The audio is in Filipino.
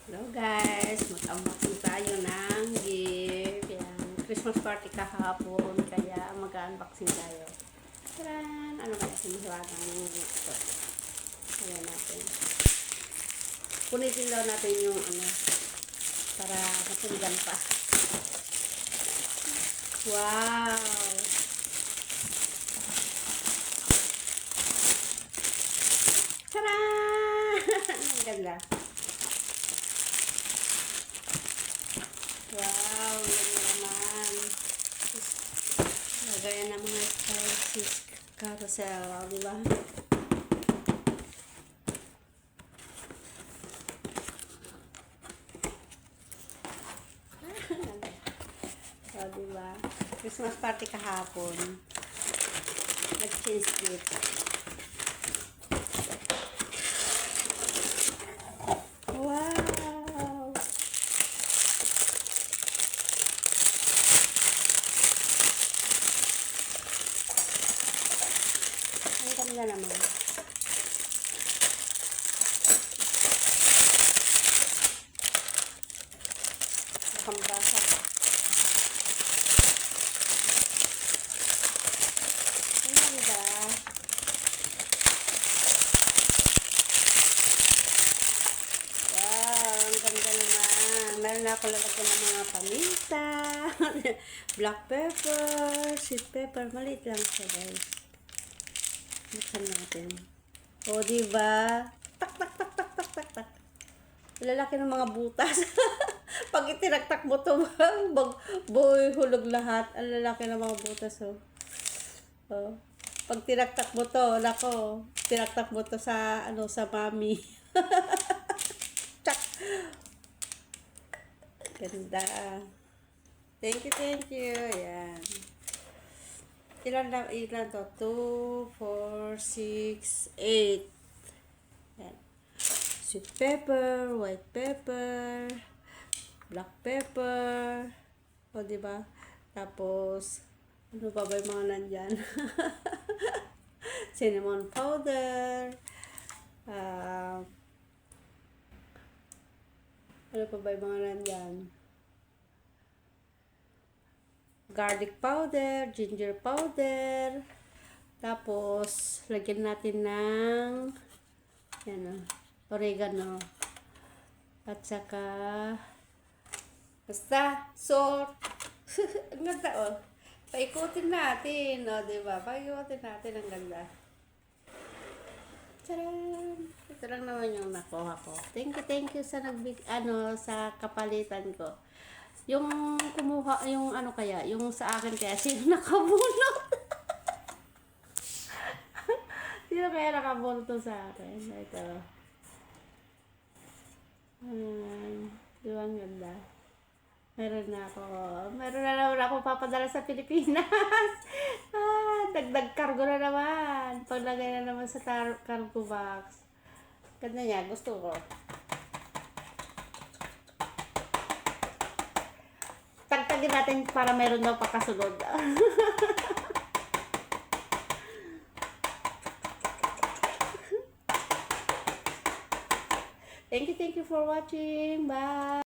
Hello guys, mag-unboxing tayo ng gift. Yan, Christmas party kahapon, kaya mag-unboxing tayo. Taran! Ano kaya sinihiwagang ito? Ayan natin. Punitin daw natin yung ano, para matulgan pa. Wow! Taran! Ang ganda. Wow, ganda naman. Lagayan ng mga spices carousel, di ba? So, di ba? Christmas party kahapon. Nag-change gift. Wow! Ang ganda naman. Nakambasa. Ang ganda. Wow, ang ganda naman. Meron na ako lalagyan ng mga paminta, black pepper, sweet pepper. Maliit lang siya, guys. Buksan natin. O, diba? Tak, tak, tak, tak, tak, tak, tak. Lalaki ng mga butas. Pag itinaktak mo to, boy, hulog lahat. Ang lalaki ng mga butas, oh. Oh. Pag tinaktak mo to, nako, tinaktak mo to sa, ano, sa mami. Tsak! Ganda. Thank you, thank you. Ayan. Ilan to? 2, 4, 6, 8. Ayan. Sweet pepper, white pepper, black pepper. O, diba? Tapos, ano pa ba yung mga nandyan? Cinnamon powder. Ano pa ba yung mga nandyan? Garlic powder, ginger powder. Tapos, lagyan natin ng yan, oregano. At saka basta salt. Ang ganda, oh. Paikutin natin, oh, diba? Paikutin natin, ang ganda. Tcharan! Ito lang naman yung nakuha ko. Thank you sa sa kapalitan ko. Yung kumuha, yung ano kaya, yung sa akin kaya, sino nakabunot? Sino kaya nakabunot sa akin? Ito. Di ba ang ganda? Meron na naman ako papadala sa Pilipinas. Dagdag cargo na naman. Paglagay na naman sa cargo box. Ganda niya, gusto ko. Tagtagin natin para meron daw pakasunod. Thank you for watching. Bye!